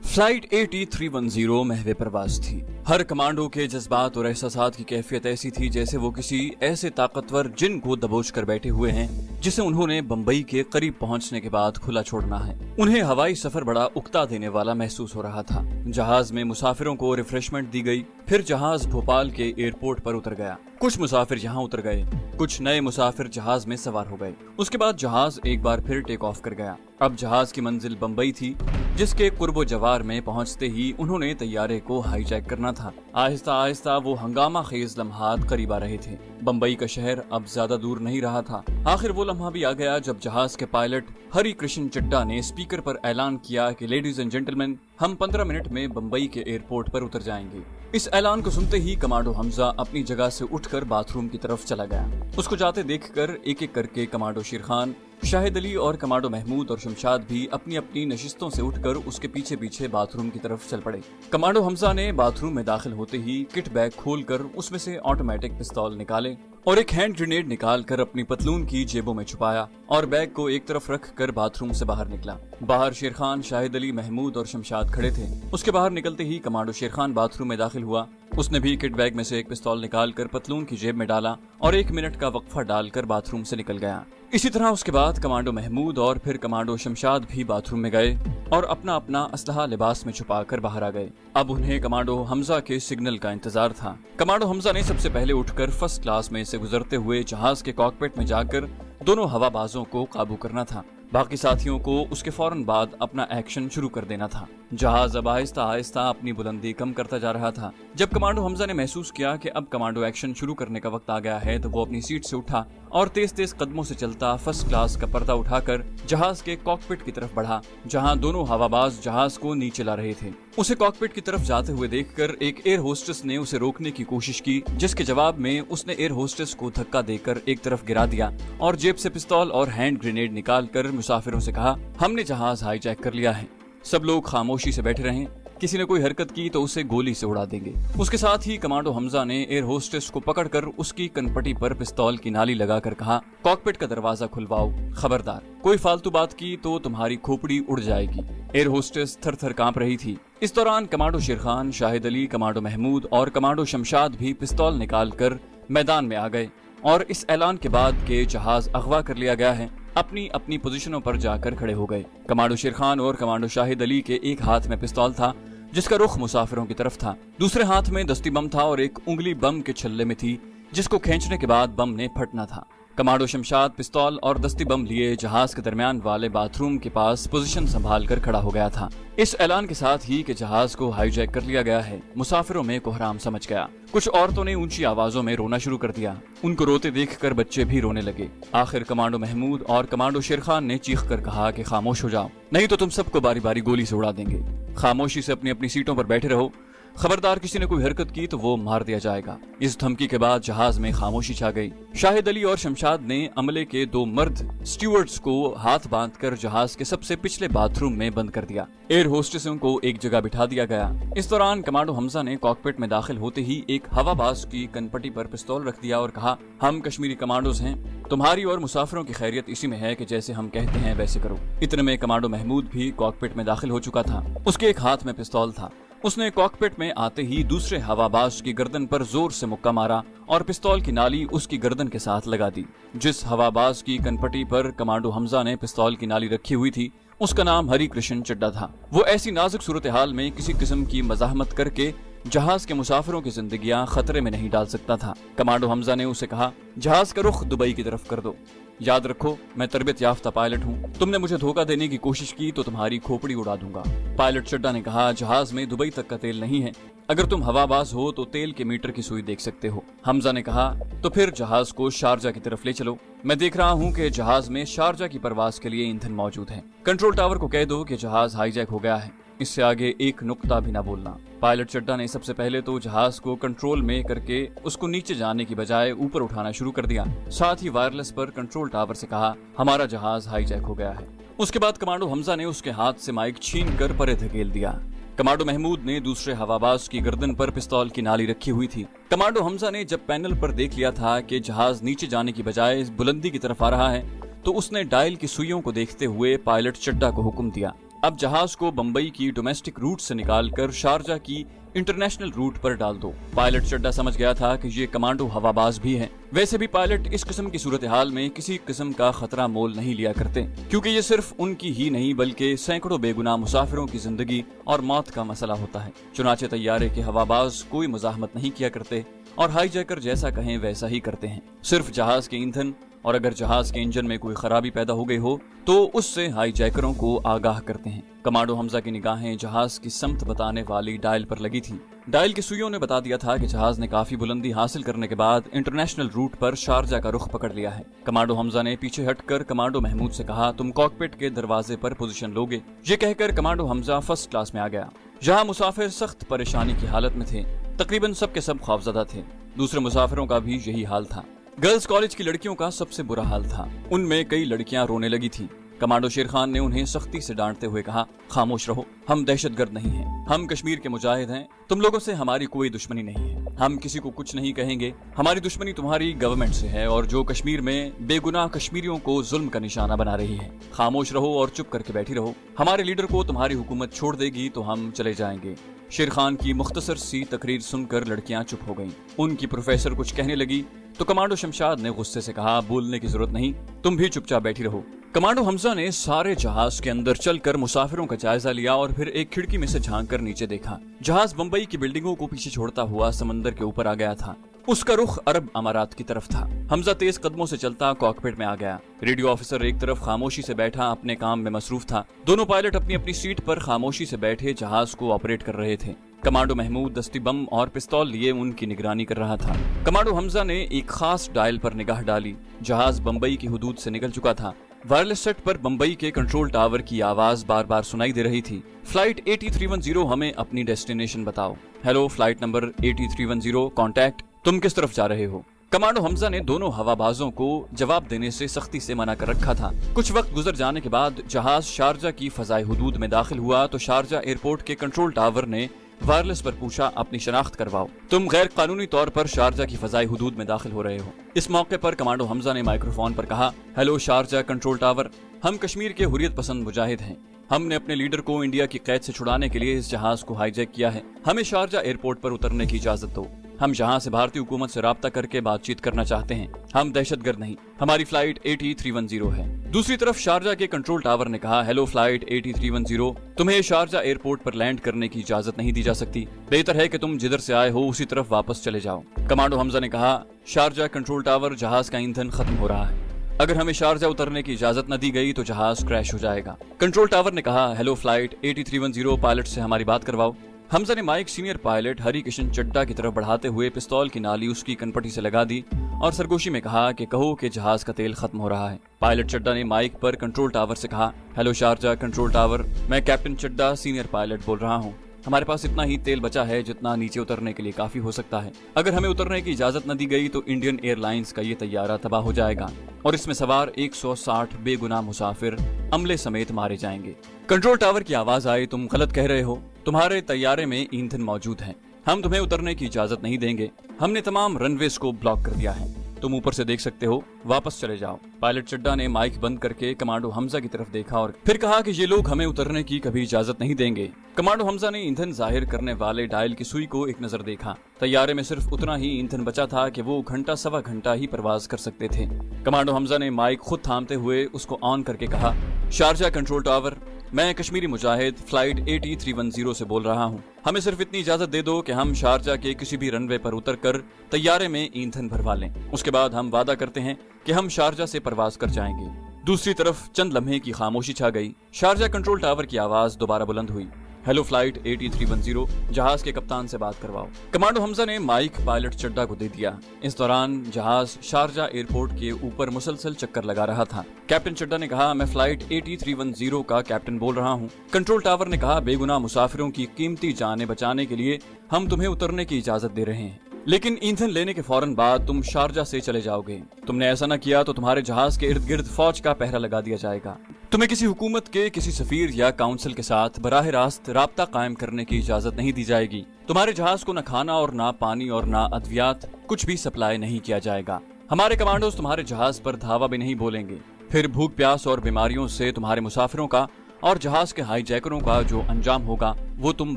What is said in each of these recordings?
Flight AT310 महवे प्रवास थी। हर commando के जज्बात और एहसासात की कैफियत ऐसी थी जैसे वो किसी ऐसे ताकतवर जिन को दबोच कर बैठे हुए हैं जिसे उन्होंने बंबई के करीब पहुंचने के बाद खुला छोड़ना है। उन्हें हवाई सफर बड़ा उकता देने वाला महसूस हो रहा था। जहाज में मुसाफिरों को रिफ्रेशमेंट दी गई, फिर जहाज भोपाल के एयरपोर्ट पर उतर गया। कुछ मुसाफिर यहाँ उतर गए, कुछ नए मुसाफिर जहाज में सवार हो गए। उसके बाद जहाज एक बार फिर टेक ऑफ कर गया। अब जहाज की मंजिल बंबई थी, जिसके कुर्बो जवार में पहुंचते ही उन्होंने तैयारे को हाईजैक करना था। आहिस्ता आहिस्ता वो हंगामा खेज लम्हात करीब आ रहे थे। बंबई का शहर अब ज्यादा दूर नहीं रहा था। आखिर वो लम्हा भी आ गया जब जहाज के पायलट हरि कृष्ण चड्डा ने स्पीकर पर ऐलान किया कि लेडीज एंड जेंटलमैन, हम 15 मिनट में बंबई के एयरपोर्ट पर उतर जाएंगे। इस ऐलान को सुनते ही कमांडो हमजा अपनी जगह से उठकर बाथरूम की तरफ चला गया। उसको जाते देखकर एक एक करके कमांडो शेर खान, शाहिद अली और कमांडो महमूद और शमशाद भी अपनी अपनी नशिस्तों से उठकर उसके पीछे पीछे बाथरूम की तरफ चल पड़े। कमांडो हमजा ने बाथरूम में दाखिल होते ही किट बैग खोलकर उसमें से ऑटोमेटिक पिस्तौल निकाले और एक हैंड ग्रेनेड निकालकर अपनी पतलून की जेबों में छुपाया और बैग को एक तरफ रखकर बाथरूम से बाहर निकला। बाहर शेर खान, शाहिद अली, महमूद और शमशाद खड़े थे। उसके बाहर निकलते ही कमांडो शेर खान बाथरूम में दाखिल हुआ। उसने भी किट बैग में से एक पिस्तौल निकालकर पतलून की जेब में डाला और 1 मिनट का वक्फा डालकर बाथरूम से निकल गया। इसी तरह उसके बाद कमांडो महमूद और फिर कमांडो शमशाद भी बाथरूम में गए और अपना अपना असलहा लिबास में छुपाकर बाहर आ गए। अब उन्हें कमांडो हमजा के सिग्नल का इंतजार था। कमांडो हमजा ने सबसे पहले उठकर फर्स्ट क्लास में से गुजरते हुए जहाज के कॉकपिट में जाकर दोनों हवाबाजों को काबू करना था। बाकी साथियों को उसके फौरन बाद अपना एक्शन शुरू कर देना था। जहाज अब आहिस्ता आहिस्ता अपनी बुलंदी कम करता जा रहा था। जब कमांडो हमजा ने महसूस किया कि अब कमांडो एक्शन शुरू करने का वक्त आ गया है तो वो अपनी सीट से उठा और तेज तेज कदमों से चलता फर्स्ट क्लास का पर्दा उठाकर जहाज के कॉकपिट की तरफ बढ़ा, जहां दोनों हवाबाज जहाज को नीचे ला रहे थे। उसे कॉकपिट की तरफ जाते हुए देखकर एक एयर होस्टेस ने उसे रोकने की कोशिश की, जिसके जवाब में उसने एयर होस्टेस को धक्का देकर एक तरफ गिरा दिया और जेब से पिस्तौल और हैंड ग्रेनेड निकालकर मुसाफिरों से कहा, हमने जहाज हाईजैक कर लिया है, सब लोग खामोशी से बैठे रहें, किसी ने कोई हरकत की तो उसे गोली से उड़ा देंगे। उसके साथ ही कमांडो हमजा ने एयर होस्टेस को पकड़कर उसकी कनपटी पर पिस्तौल की नाली लगाकर कहा, कॉकपिट का दरवाजा खुलवाओ, खबरदार कोई फालतू बात की तो तुम्हारी खोपड़ी उड़ जाएगी। एयर होस्टेस थर थर कांप रही थी। इस दौरान कमांडो शेर खान, शाहिद अली, कमांडो महमूद और कमांडो शमशाद भी पिस्तौल निकालकर मैदान में आ गए और इस ऐलान के बाद के जहाज अगवा कर लिया गया है अपनी अपनी पोजीशनों पर जाकर खड़े हो गए। कमांडो शेर खान और कमांडो शाहिद अली के एक हाथ में पिस्तौल था जिसका रुख मुसाफिरों की तरफ था, दूसरे हाथ में दस्ती बम था और एक उंगली बम के छल्ले में थी जिसको खींचने के बाद बम ने फटना था। कमांडो शमशाद पिस्तौल और दस्ती बम लिए जहाज के दरमियान वाले बाथरूम के पास पोजीशन संभाल कर खड़ा हो गया था। इस ऐलान के साथ ही कि जहाज को हाईजैक कर लिया गया है, मुसाफिरों में कोहराम समझ गया। कुछ औरतों ने ऊंची आवाजों में रोना शुरू कर दिया। उनको रोते देखकर बच्चे भी रोने लगे। आखिर कमांडो महमूद और कमांडो शेर खान ने चीख कर कहा कि खामोश हो जाओ, नहीं तो तुम सबको बारी बारी गोली से उड़ा देंगे। खामोशी से अपनी अपनी सीटों पर बैठे रहो, खबरदार किसी ने कोई हरकत की तो वो मार दिया जाएगा। इस धमकी के बाद जहाज में खामोशी छा गई। शाहिद अली और शमशाद ने अमले के 2 मर्द स्टीवर्ड्स को हाथ बांधकर जहाज के सबसे पिछले बाथरूम में बंद कर दिया। एयर होस्टेसों को एक जगह बिठा दिया गया। इस दौरान कमांडो हमजा ने कॉकपिट में दाखिल होते ही एक हवाबाज की कनपटी पर पिस्तौल रख दिया और कहा, हम कश्मीरी कमांडोज हैं, तुम्हारी और मुसाफिरों की खैरियत इसी में है कि जैसे हम कहते हैं वैसे करो। इतने में कमांडो महमूद भी कॉकपिट में दाखिल हो चुका था। उसके एक हाथ में पिस्तौल था। उसने कॉकपिट में आते ही दूसरे हवाबाज की गर्दन पर जोर से मुक्का मारा और पिस्तौल की नाली उसकी गर्दन के साथ लगा दी। जिस हवाबाज की कनपटी पर कमांडो हमजा ने पिस्तौल की नाली रखी हुई थी उसका नाम हरि कृष्ण चड्डा था। वो ऐसी नाजुक सूरत हाल में किसी किस्म की मज़ाहमत करके जहाज के मुसाफिरों की जिंदगियां खतरे में नहीं डाल सकता था। कमांडो हमजा ने उसे कहा, जहाज का रुख दुबई की तरफ कर दो, याद रखो मैं तरबियत याफ्ता पायलट हूँ, तुमने मुझे धोखा देने की कोशिश की तो तुम्हारी खोपड़ी उड़ा दूंगा। पायलट चड्डा ने कहा, जहाज में दुबई तक का तेल नहीं है, अगर तुम हवाबाज हो तो तेल के मीटर की सुई देख सकते हो। हमजा ने कहा, तो फिर जहाज को शारजा की तरफ ले चलो, मैं देख रहा हूँ कि जहाज में शारजा की परवाज के लिए ईंधन मौजूद है। कंट्रोल टावर को कह दो कि जहाज हाईजैक हो गया है, इससे आगे एक नुक्ता भी ना बोलना। पायलट चड्डा ने सबसे पहले तो जहाज को कंट्रोल में करके उसको नीचे जाने की बजाय ऊपर उठाना शुरू कर दिया। साथ ही वायरलेस पर कंट्रोल टावर से कहा, हमारा जहाज हाईजैक हो गया है। उसके बाद कमांडो हमजा ने उसके हाथ से माइक छीन कर परे धकेल दिया। कमांडो महमूद ने दूसरे हवाबाज की गर्दन पर पिस्तौल की नाली रखी हुई थी। कमांडो हमजा ने जब पैनल पर देख लिया था कि जहाज नीचे जाने की बजाय बुलंदी की तरफ आ रहा है, तो उसने डायल की सुइयों को देखते हुए पायलट चड्डा को हुक्म दिया, अब जहाज को बंबई की डोमेस्टिक रूट से निकालकर शारजा की इंटरनेशनल रूट पर डाल दो। पायलट चड्डा समझ गया था कि ये कमांडो हवाबाज भी हैं। वैसे भी पायलट इस किस्म की सूरत हाल में किसी किस्म का खतरा मोल नहीं लिया करते, क्योंकि ये सिर्फ उनकी ही नहीं बल्कि सैकड़ों बेगुनाह मुसाफिरों की जिंदगी और मौत का मसला होता है। चुनाचे तैयारे के हवाबाज कोई मुजाहमत नहीं किया करते और हाईजैकर जैसा कहें वैसा ही करते हैं। सिर्फ जहाज के ईंधन और अगर जहाज के इंजन में कोई खराबी पैदा हो गई हो तो उससे हाईजैकरों को आगाह करते हैं। कमांडो हमजा की निगाहें जहाज की समत बताने वाली डायल पर लगी थी। डायल की सुइयों ने बता दिया था कि जहाज ने काफी बुलंदी हासिल करने के बाद इंटरनेशनल रूट पर शारजा का रुख पकड़ लिया है। कमांडो हमजा ने पीछे हटकर कमांडो महमूद से कहा, तुम कॉकपिट के दरवाजे पर पोजीशन लोगे। ये कहकर कमांडो हमजा फर्स्ट क्लास में आ गया। जहां मुसाफिर सख्त परेशानी की हालत में थे, तकरीबन सबके सब खौफजदा थे। दूसरे मुसाफिरों का भी यही हाल था। गर्ल्स कॉलेज की लड़कियों का सबसे बुरा हाल था। उनमें कई लड़कियां रोने लगी थी। कमांडो शेर खान ने उन्हें सख्ती से डांटते हुए कहा, खामोश रहो, हम दहशतगर्द नहीं हैं, हम कश्मीर के मुजाहिद हैं, तुम लोगों से हमारी कोई दुश्मनी नहीं है, हम किसी को कुछ नहीं कहेंगे, हमारी दुश्मनी तुम्हारी गवर्नमेंट से है और जो कश्मीर में बेगुनाह कश्मीरियों को जुल्म का निशाना बना रही है। खामोश रहो और चुप करके बैठी रहो, हमारे लीडर को तुम्हारी हुकूमत छोड़ देगी तो हम चले जाएंगे। शेर खान की मुख्तसर सी तकरीर सुनकर लड़कियां चुप हो गईं। उनकी प्रोफेसर कुछ कहने लगी तो कमांडो शमशाद ने गुस्से से कहा, बोलने की जरूरत नहीं, तुम भी चुपचाप बैठी रहो। कमांडो हमजा ने सारे जहाज के अंदर चलकर मुसाफिरों का जायजा लिया और फिर एक खिड़की में से झांककर नीचे देखा। जहाज बंबई की बिल्डिंगों को पीछे छोड़ता हुआ समंदर के ऊपर आ गया था। उसका रुख अरब अमारात की तरफ था। हमजा तेज कदमों से चलता कॉकपिट में आ गया। रेडियो ऑफिसर एक तरफ खामोशी से बैठा अपने काम में मसरूफ था। दोनों पायलट अपनी अपनी सीट पर खामोशी से बैठे जहाज को ऑपरेट कर रहे थे। कमांडो महमूद दस्ती बम और पिस्तौल लिए उनकी निगरानी कर रहा था। कमांडो हमजा ने एक खास डायल पर निगाह डाली। जहाज बंबई की हुदूद से निकल चुका था। वायरलेस सेट पर बंबई के कंट्रोल टावर की आवाज बार बार सुनाई दे रही थी, फ्लाइट 8310 हमें अपनी डेस्टिनेशन बताओ। हेलो फ्लाइट नंबर 8310 कॉन्टैक्ट, तुम किस तरफ जा रहे हो? कमांडो हमजा ने दोनों हवाबाजों को जवाब देने से सख्ती से मना कर रखा था। कुछ वक्त गुजर जाने के बाद जहाज शारजा की फजाई हुदूद में दाखिल हुआ तो शारजा एयरपोर्ट के कंट्रोल टावर ने वायरलेस पर पूछा, अपनी शनाख्त करवाओ, तुम गैर कानूनी तौर पर शारजा की फजाई हुदूद में दाखिल हो रहे हो। इस मौके पर कमांडो हमजा ने माइक्रोफोन पर कहा, हेलो शारजा कंट्रोल टावर, हम कश्मीर के हुर्रियत पसंद मुजाहिद हैं। हमने अपने लीडर को इंडिया की कैद से छुड़ाने के लिए इस जहाज को हाईजैक किया है। हमें शारजा एयरपोर्ट पर उतरने की इजाजत दो। हम यहाँ से भारतीय हुकूमत से राब्ता करके बातचीत करना चाहते हैं। हम दहशतगर्द नहीं, हमारी फ्लाइट 8310 है। दूसरी तरफ शारजा के कंट्रोल टावर ने कहा, हेलो फ्लाइट 8310, तुम्हें शारजा एयरपोर्ट पर लैंड करने की इजाजत नहीं दी जा सकती। बेहतर है कि तुम जिधर से आए हो उसी तरफ वापस चले जाओ। कमांडो हमजा ने कहा, शारजा कंट्रोल टावर, जहाज का ईंधन खत्म हो रहा है। अगर हमें शारजा उतरने की इजाजत न दी गई तो जहाज क्रैश हो जाएगा। कंट्रोल टावर ने कहा, हेलो फ्लाइट 8310, पायलट से हमारी बात करवाओ। हमजा ने माइक सीनियर पायलट हरी किशन चड्डा की तरफ बढ़ाते हुए पिस्तौल की नाली उसकी कनपटी से लगा दी और सरगोशी में कहा कि कहो कि जहाज का तेल खत्म हो रहा है। पायलट चड्डा ने माइक पर कंट्रोल टावर से कहा, हेलो शारजा कंट्रोल टावर, मैं कैप्टन चड्डा सीनियर पायलट बोल रहा हूँ। हमारे पास इतना ही तेल बचा है जितना नीचे उतरने के लिए काफी हो सकता है। अगर हमें उतरने की इजाजत न दी गई तो इंडियन एयरलाइंस का ये तैयारा तबाह हो जाएगा और इसमें सवार 160 बेगुनाह मुसाफिर अमले समेत मारे जाएंगे। कंट्रोल टावर की आवाज आई, तुम गलत कह रहे हो, तुम्हारे तैयारे में ईंधन मौजूद है, हम तुम्हें उतरने की इजाजत नहीं देंगे। हमने तमाम रनवेज को ब्लॉक कर दिया है, तुम ऊपर से देख सकते हो, वापस चले जाओ। पायलट चड्डा ने माइक बंद करके कमांडो हमजा की तरफ देखा और फिर कहा कि ये लोग हमें उतरने की कभी इजाजत नहीं देंगे। कमांडो हमजा ने ईंधन जाहिर करने वाले डायल की सुई को एक नजर देखा। तैयारे में सिर्फ उतना ही ईंधन बचा था कि वो घंटा सवा घंटा ही परवाज कर सकते थे। कमांडो हमजा ने माइक खुद थामते हुए उसको ऑन करके कहा, शारजा कंट्रोल टावर, मैं कश्मीरी मुजाहिद फ्लाइट 8310 से बोल रहा हूँ। हमें सिर्फ इतनी इजाजत दे दो कि हम शारजा के किसी भी रनवे पर उतरकर तैयारे में ईंधन भरवा लें। उसके बाद हम वादा करते हैं कि हम शारजा से परवाज कर जाएंगे। दूसरी तरफ चंद लम्हे की खामोशी छा गई। शारजा कंट्रोल टावर की आवाज दोबारा बुलंद हुई, हेलो फ्लाइट 8310, जहाज के कप्तान से बात करवाओ। कमांडो हमजा ने माइक पायलट चड्डा को दे दिया। इस दौरान जहाज शारजा एयरपोर्ट के ऊपर मुसलसल चक्कर लगा रहा था। कैप्टन चड्डा ने कहा, मैं फ्लाइट 8310 का कैप्टन बोल रहा हूँ। कंट्रोल टावर ने कहा, बेगुनाह मुसाफिरों की कीमती जानें बचाने के लिए हम तुम्हें उतरने की इजाजत दे रहे हैं, लेकिन ईंधन लेने के फौरन बाद तुम शारजा से चले जाओगे। तुमने ऐसा न किया तो तुम्हारे जहाज के इर्द गिर्द फौज का पहरा लगा दिया जाएगा। तुम्हें किसी हुकूमत के किसी सफीर या काउंसिल के साथ बराह रास्त राब्ता कायम करने की इजाजत नहीं दी जाएगी। तुम्हारे जहाज को न खाना और ना पानी और ना अद्वियात कुछ भी सप्लाई नहीं किया जाएगा। हमारे कमांडोज तुम्हारे जहाज पर धावा भी नहीं बोलेंगे। फिर भूख प्यास और बीमारियों से तुम्हारे मुसाफिरों का और जहाज के हाईजैकरों का जो अंजाम होगा वो तुम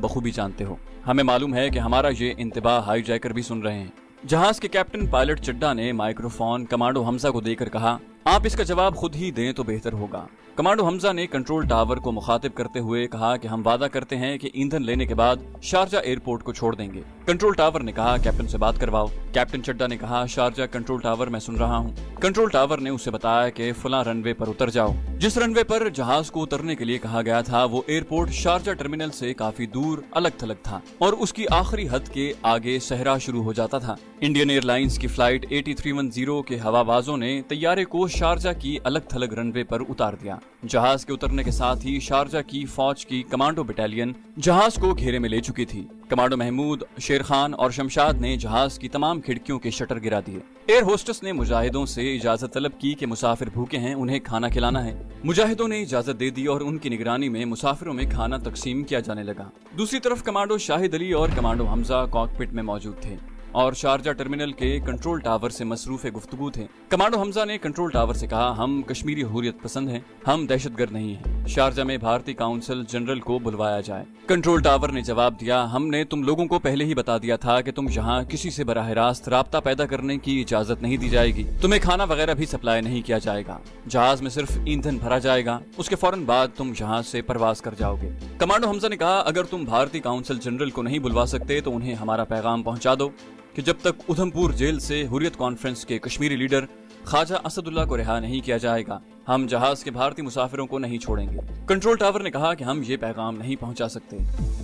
बखूबी जानते हो। हमें मालूम है कि हमारा ये इंतबाह हाईजैकर भी सुन रहे हैं। जहाज के कैप्टन पायलट चड्डा ने माइक्रोफोन कमांडो हमजा को देकर कहा, आप इसका जवाब खुद ही दें तो बेहतर होगा। कमांडो हमजा ने कंट्रोल टावर को मुखातिब करते हुए कहा कि हम वादा करते हैं कि ईंधन लेने के बाद शारजा एयरपोर्ट को छोड़ देंगे। कंट्रोल टावर ने कहा, कैप्टन से बात करवाओ। कैप्टन चड्डा ने कहा, शारजा कंट्रोल टावर मैं सुन रहा हूँ। कंट्रोल टावर ने उसे बताया कि फला रनवे पर उतर जाओ। जिस रनवे पर जहाज को उतरने के लिए कहा गया था वो एयरपोर्ट शारजा टर्मिनल से काफी दूर अलग थलग था और उसकी आखिरी हद के आगे सहरा शुरू हो जाता था। इंडियन एयरलाइंस की फ्लाइट 8310 के हवाबाजों ने तैयारे को शारजा की अलग थलग रनवे पर उतार दिया। जहाज के उतरने के साथ ही शारजा की फौज की कमांडो बटालियन जहाज को घेरे में ले चुकी थी। कमांडो महमूद, शेर खान और शमशाद ने जहाज की तमाम खिड़कियों के शटर गिरा दिए। एयर होस्टेस ने मुजाहिदों से इजाजत तलब की कि मुसाफिर भूखे हैं, उन्हें खाना खिलाना है। मुजाहिदों ने इजाजत दे दी और उनकी निगरानी में मुसाफिरों में खाना तकसीम किया जाने लगा। दूसरी तरफ कमांडो शाहिद अली और कमांडो हमजा कॉकपिट में मौजूद थे और शारजा टर्मिनल के कंट्रोल टावर से मसरूफ गुफ्तगू थे। कमांडो हमजा ने कंट्रोल टावर से कहा, हम कश्मीरी हुर्रियत पसंद हैं, हम दहशतगर्द नहीं हैं। शारजा में भारतीय काउंसिल जनरल को बुलवाया जाए। कंट्रोल टावर ने जवाब दिया, हमने तुम लोगों को पहले ही बता दिया था कि तुम यहाँ किसी से बराह रास्त राब्ता पैदा करने की इजाजत नहीं दी जाएगी। तुम्हें खाना वगैरह भी सप्लाई नहीं किया जाएगा। जहाज में सिर्फ ईंधन भरा जाएगा, उसके फौरन बाद तुम जहाज से परवाज कर जाओगे। कमांडो हमजा ने कहा, अगर तुम भारतीय काउंसिल जनरल को नहीं बुलवा सकते तो उन्हें हमारा पैगाम पहुंचा दो कि जब तक उधमपुर जेल से हुर्रियत कॉन्फ्रेंस के कश्मीरी लीडर ख्वाजा असदुल्ला को रिहा नहीं किया जाएगा, हम जहाज के भारतीय मुसाफिरों को नहीं छोड़ेंगे। कंट्रोल टावर ने कहा कि हम ये पैगाम नहीं पहुंचा सकते,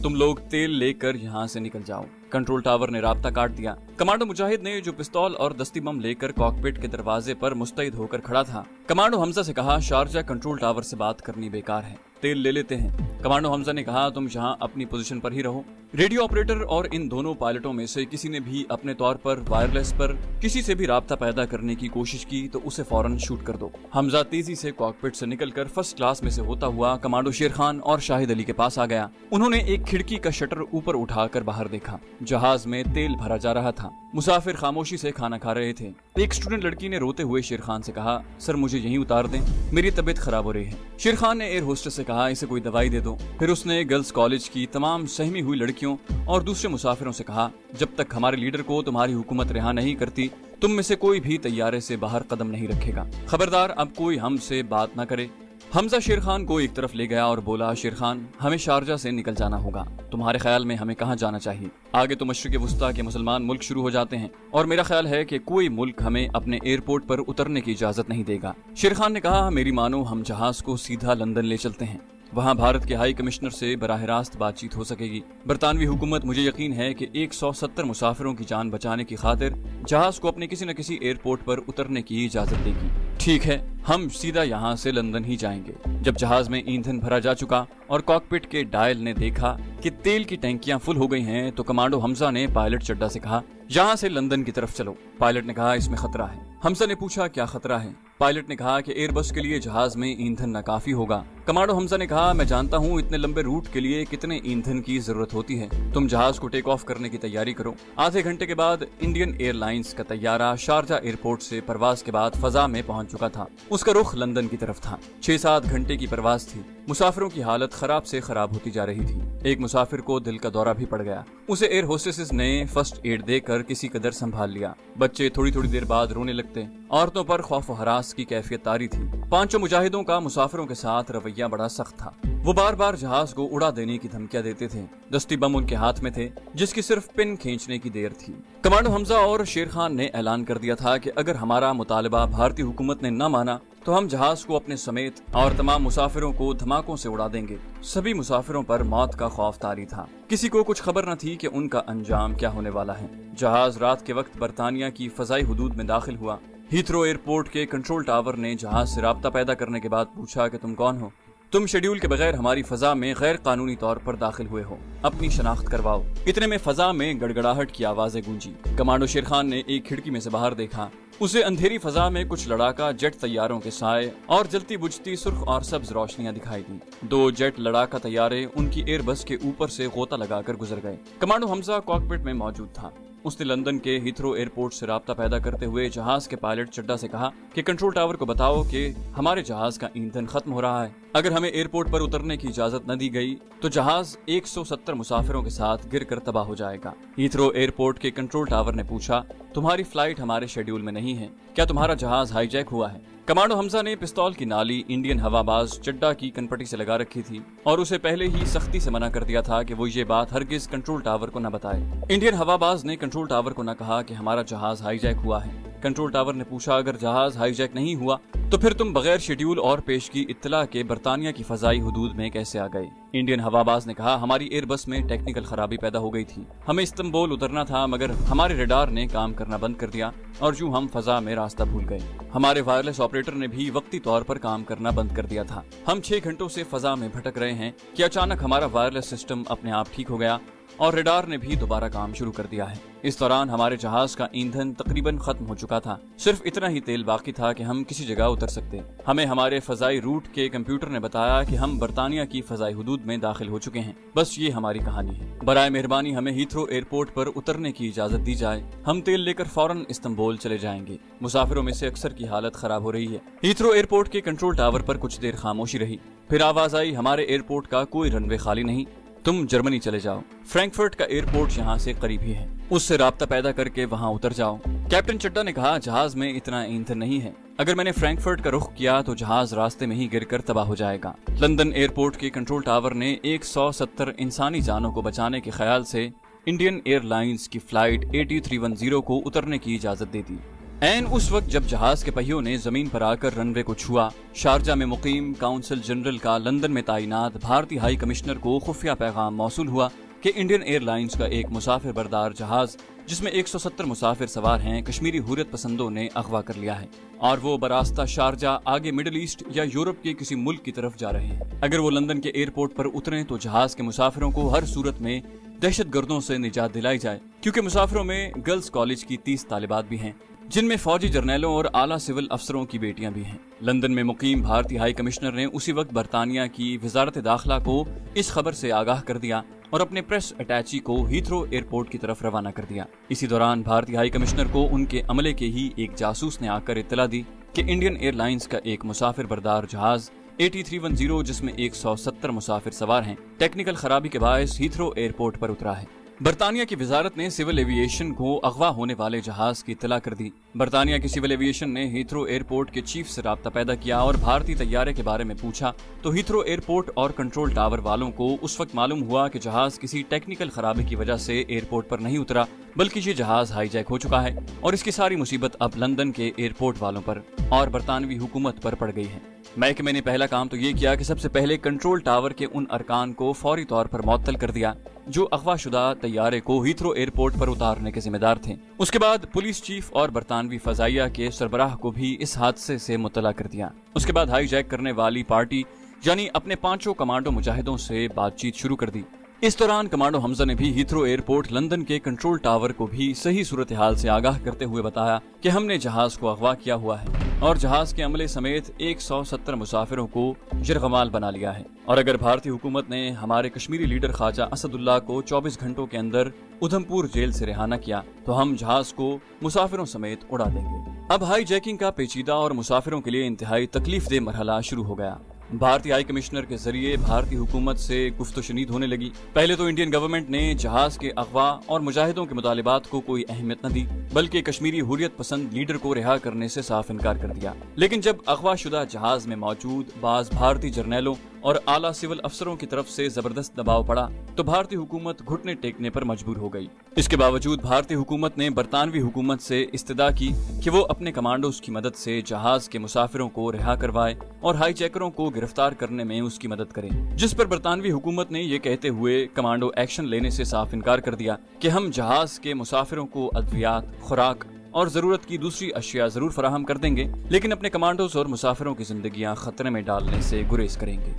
तुम लोग तेल लेकर यहाँ से निकल जाओ। कंट्रोल टावर ने राब्ता काट दिया। कमांडो मुजाहिद ने जो पिस्तौल और दस्ती बम लेकर कॉकपिट के दरवाजे पर मुस्तैद होकर खड़ा था, कमांडो हमजा से कहा, शारजा कंट्रोल टावर से बात करनी बेकार है, तेल ले लेते हैं। कमांडो हमजा ने कहा, तुम यहाँ अपनी पोजीशन पर ही रहो। रेडियो ऑपरेटर और इन दोनों पायलटों में से किसी ने भी अपने तौर पर वायरलेस पर किसी से भी राब्ता पैदा करने की कोशिश की तो उसे फौरन शूट कर दो। हमजा तेजी से कॉकपिट से निकलकर फर्स्ट क्लास में से होता हुआ कमांडो शेर खान और शाहिद अली के पास आ गया। उन्होंने एक खिड़की का शटर ऊपर उठाकर बाहर देखा। जहाज में तेल भरा जा रहा था। मुसाफिर खामोशी से खाना खा रहे थे। एक स्टूडेंट लड़की ने रोते हुए शेर खान से कहा, सर मुझे यहीं उतार दें, मेरी तबीयत खराब हो रही है। शेर खान ने एयर होस्टेस से कहा, इसे कोई दवाई दे दो। फिर उसने गर्ल्स कॉलेज की तमाम सहमी हुई लड़कियों और दूसरे मुसाफिरों से कहा, जब तक हमारे लीडर को तुम्हारी हुकूमत रिहा नहीं करती तुम में से कोई भी तैयारे से बाहर कदम नहीं रखेगा। खबरदार अब कोई हमसे बात न करे। हमजा शेर खान को एक तरफ ले गया और बोला, शेर खान हमें शारजा से निकल जाना होगा, तुम्हारे ख्याल में हमें कहाँ जाना चाहिए? आगे तो मशरिक़ वुस्ता के मुसलमान मुल्क शुरू हो जाते हैं और मेरा ख्याल है कि कोई मुल्क हमें अपने एयरपोर्ट पर उतरने की इजाजत नहीं देगा। शेर खान ने कहा, मेरी मानो हम जहाज को सीधा लंदन ले चलते हैं, वहाँ भारत के हाई कमिश्नर से बराह रास्त बातचीत हो सकेगी। बरतानवी हुकूमत मुझे यकीन है कि 170 मुसाफिरों की जान बचाने की खातिर जहाज को अपने किसी न किसी एयरपोर्ट पर उतरने की इजाजत देगी। ठीक है, हम सीधा यहाँ से लंदन ही जाएंगे। जब जहाज में ईंधन भरा जा चुका और कॉकपिट के डायल ने देखा कि तेल की टैंकियां फुल हो गई हैं, तो कमांडो हमजा ने पायलट चड्डा से कहा, यहाँ से लंदन की तरफ चलो। पायलट ने कहा, इसमें खतरा है। हमजा ने पूछा, क्या खतरा है? पायलट ने कहा कि एयरबस के लिए जहाज में ईंधन नाकाफी होगा। कमांडो हमजा ने कहा, मैं जानता हूँ इतने लंबे रूट के लिए कितने ईंधन की जरूरत होती है। तुम जहाज को टेक ऑफ करने की तैयारी करो। आधे घंटे के बाद इंडियन एयरलाइंस का तैयारा शारजा एयरपोर्ट से परवाज के बाद फजा में पहुंच चुका था। उसका रुख लंदन की तरफ था। 6-7 घंटे की परवाज थी। मुसाफिरों की हालत खराब से खराब होती जा रही थी। एक मुसाफिर को दिल का दौरा भी पड़ गया। उसे एयर होस्टेसेस ने फर्स्ट एड देकर किसी कदर संभाल लिया। बच्चे थोड़ी थोड़ी देर बाद रोने लगते। औरतों पर खौफ हरास की कैफियत तारी थी। पांचों मुजाहिदों का मुसाफिरों के साथ रवैया बड़ा सख्त था। वो बार बार जहाज को उड़ा देने की धमकियां देते थे। दस्ती बम उनके हाथ में थे, जिसकी सिर्फ पिन खींचने की देर थी। कमांडो हमजा और शेर खान ने ऐलान कर दिया था कि अगर हमारा मुतालबा भारतीय हुकूमत ने न माना तो हम जहाज को अपने समेत और तमाम मुसाफिरों को धमाकों से उड़ा देंगे। सभी मुसाफिरों पर मौत का खौफ तारी था। किसी को कुछ खबर न थी कि उनका अंजाम क्या होने वाला है। जहाज रात के वक्त बरतानिया की फजाई हुदूद में दाखिल हुआ। हीथ्रो एयरपोर्ट के कंट्रोल टावर ने जहाज से राब्ता पैदा करने के बाद पूछा कि तुम कौन हो? तुम शेड्यूल के बगैर हमारी फजा में गैर कानूनी तौर पर दाखिल हुए हो, अपनी शनाख्त करवाओ। इतने में फजा में गड़गड़ाहट की आवाजें गूंजी। कमांडो शेर खान ने एक खिड़की में से बाहर देखा। उसे अंधेरी फजा में कुछ लड़ाका जेट तैयारों के साए और जलती बुझती सुर्ख और सब्ज रोशनियां दिखाई दी। 2 जेट लड़ाका तैयारे उनकी एयरबस के ऊपर से गोता लगाकर गुजर गए। कमांडो हमजा कॉकपिट में मौजूद था। उसने लंदन के हीथ्रो एयरपोर्ट से राब्ता पैदा करते हुए जहाज के पायलट चड्डा से कहा कि कंट्रोल टावर को बताओ कि हमारे जहाज का ईंधन खत्म हो रहा है। अगर हमें एयरपोर्ट पर उतरने की इजाजत न दी गई तो जहाज 170 मुसाफिरों के साथ गिरकर तबाह हो जाएगा। हीथ्रो एयरपोर्ट के कंट्रोल टावर ने पूछा, तुम्हारी फ्लाइट हमारे शेड्यूल में नहीं है, क्या तुम्हारा जहाज हाईजैक हुआ है? कमांडो हमजा ने पिस्तौल की नाली इंडियन हवाबाज चड्डा की कनपटी से लगा रखी थी और उसे पहले ही सख्ती से मना कर दिया था कि वो ये बात हरगिज कंट्रोल टावर को न बताए। इंडियन हवाबाज ने कंट्रोल टावर को न कहा कि हमारा जहाज हाईजैक हुआ है। कंट्रोल टावर ने पूछा, अगर जहाज हाईजैक नहीं हुआ तो फिर तुम बगैर शेड्यूल और पेश की इत्तला के बरतानिया की फजाई हुदूद में कैसे आ गए? इंडियन हवाबाज ने कहा, हमारी एयरबस में टेक्निकल खराबी पैदा हो गई थी। हमें इस्तांबुल उतरना था मगर हमारे रडार ने काम करना बंद कर दिया और यूं हम फजा में रास्ता भूल गए। हमारे वायरलेस ऑपरेटर ने भी वक्ती तौर पर काम करना बंद कर दिया था। हम 6 घंटों से फजा में भटक रहे हैं कि अचानक हमारा वायरलेस सिस्टम अपने आप ठीक हो गया और रडार ने भी दोबारा काम शुरू कर दिया है। इस दौरान हमारे जहाज का ईंधन तकरीबन खत्म हो चुका था। सिर्फ इतना ही तेल बाकी था कि हम किसी जगह उतर सकते। हमें हमारे फजाई रूट के कंप्यूटर ने बताया कि हम बरतानिया की फजाई हुदूद में दाखिल हो चुके हैं। बस ये हमारी कहानी है। बराए मेहरबानी हमें हीथ्रो एयरपोर्ट पर उतरने की इजाजत दी जाए। हम तेल लेकर फौरन इस्तांबुल चले जाएंगे। मुसाफिरों में से अक्सर की हालत खराब हो रही है। हीथ्रो एयरपोर्ट के कंट्रोल टावर पर कुछ देर खामोशी रही। फिर आवाज आई, हमारे एयरपोर्ट का कोई रनवे खाली नहीं, तुम जर्मनी चले जाओ। फ्रैंकफर्ट का एयरपोर्ट यहाँ से करीब ही है, उससे राब्ता पैदा करके वहाँ उतर जाओ। कैप्टन चड्डा ने कहा, जहाज में इतना ईंधन नहीं है। अगर मैंने फ्रैंकफर्ट का रुख किया तो जहाज रास्ते में ही गिरकर तबाह हो जाएगा। लंदन एयरपोर्ट के कंट्रोल टावर ने 170 इंसानी जानों को बचाने के ख्याल से इंडियन एयरलाइंस की फ्लाइट 8310 को उतरने की इजाजत दे दी। ऐन उस वक्त जब जहाज के पहियों ने जमीन पर आकर रनवे को छुआ, शारजा में मुकीम काउंसिल जनरल का लंदन में तैनात भारतीय हाई कमिश्नर को खुफिया पैगाम मौसूल हुआ कि इंडियन एयरलाइंस का एक मुसाफिर बरदार जहाज जिसमें 170 मुसाफिर सवार हैं, कश्मीरी हुर्रियत पसंदों ने अगवा कर लिया है और वो बरास्ता शारजा आगे मिडिल ईस्ट या यूरोप के किसी मुल्क की तरफ जा रहे हैं। अगर वो लंदन के एयरपोर्ट पर उतरे तो जहाज के मुसाफिरों को हर सूरत में दहशतगर्दों से निजात दिलाई जाए, क्योंकि मुसाफिरों में गर्ल्स कॉलेज की 30 तालिबात भी हैं, जिनमें फौजी जर्नैलों और आला सिविल अफसरों की बेटियां भी हैं। लंदन में मुकीम भारतीय हाई कमिश्नर ने उसी वक्त बरतानिया की वजारत दाखिला को इस खबर से आगाह कर दिया और अपने प्रेस अटैची को हीथ्रो एयरपोर्ट की तरफ रवाना कर दिया। इसी दौरान भारतीय हाई कमिश्नर को उनके अमले के ही एक जासूस ने आकर इत्तला दी कि इंडियन एयरलाइंस का एक मुसाफिर बरदार जहाज 8310 जिसमें 170 मुसाफिर सवार हैं, टेक्निकल खराबी के बायस हीथ्रो एयरपोर्ट पर उतरा है। बरतानिया की वजारत ने सिविल एविएशन को अगवा होने वाले जहाज की इत्तला कर दी। बरतानिया की सिविल एविएशन ने हीथ्रो एयरपोर्ट के चीफ से राब्ता पैदा किया और भारतीय तैयारे के बारे में पूछा तो हीथ्रो एयरपोर्ट और कंट्रोल टावर वालों को उस वक्त मालूम हुआ कि जहाज किसी टेक्निकल खराबी की वजह से एयरपोर्ट पर नहीं उतरा, बल्कि ये जहाज हाईजैक हो चुका है और इसकी सारी मुसीबत अब लंदन के एयरपोर्ट वालों पर और बरतानवी हुकूमत पर पड़ गई है। महकमे ने पहला काम तो ये किया कि सबसे पहले कंट्रोल टावर के उन अरकान को फौरी तौर पर मुअत्तल कर दिया जो अगवाशुदा तैयारे को हीथ्रो एयरपोर्ट पर उतारने के जिम्मेदार थे। उसके बाद पुलिस चीफ और बरतानवी फजाइया के सरबराह को भी इस हादसे से मुत्तला कर दिया। उसके बाद हाईजैक करने वाली पार्टी यानी अपने 5 कमांडो मुजाहिदों से बातचीत शुरू कर दी। इस दौरान कमांडो हमजा ने भी हीथ्रो एयरपोर्ट लंदन के कंट्रोल टावर को भी सही सूरत हाल से आगाह करते हुए बताया कि हमने जहाज को अगवा किया हुआ है और जहाज के अमले समेत 170 मुसाफिरों को यरगमाल बना लिया है और अगर भारतीय हुकूमत ने हमारे कश्मीरी लीडर ख्वाजा असदुल्ला को 24 घंटों के अंदर उधमपुर जेल से रिहा न किया तो हम जहाज को मुसाफिरों समेत उड़ा देंगे। अब हाईजैकिंग का पेचीदा और मुसाफिरों के लिए इंतहाई तकलीफदेह मरहला शुरू हो गया। भारतीय हाई कमिश्नर के जरिए भारतीय हुकूमत से गुफ्तशनीद होने लगी। पहले तो इंडियन गवर्नमेंट ने जहाज के अगवा और मुजाहिदों के मुतालिबात को कोई अहमियत न दी, बल्कि कश्मीरी हुर्रियत पसंद लीडर को रिहा करने से साफ इनकार कर दिया। लेकिन जब अगवाशुदा जहाज में मौजूद बाज भारतीय जर्नैलों और आला सिविल अफसरों की तरफ से जबरदस्त दबाव पड़ा तो भारतीय हुकूमत घुटने टेकने पर मजबूर हो गई। इसके बावजूद भारतीय हुकूमत ने बरतानवी हुकूमत से इस्तदा की कि वो अपने कमांडोज की मदद से जहाज के मुसाफिरों को रिहा करवाए और हाईजैकरों को गिरफ्तार करने में उसकी मदद करे, जिस पर बरतानवी हुकूमत ने ये कहते हुए कमांडो एक्शन लेने से साफ इनकार कर दिया कि हम जहाज के मुसाफिरों को अद्वियात, खुराक और जरूरत की दूसरी अशिया जरूर फराहम कर देंगे, लेकिन अपने कमांडोज और मुसाफिरों की जिंदगियां खतरे में डालने से गुरेज करेंगे।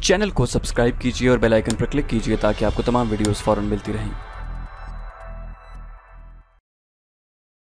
चैनल को सब्सक्राइब कीजिए और बेल आइकन पर क्लिक कीजिए ताकि आपको तमाम वीडियोस फौरन मिलती रहें।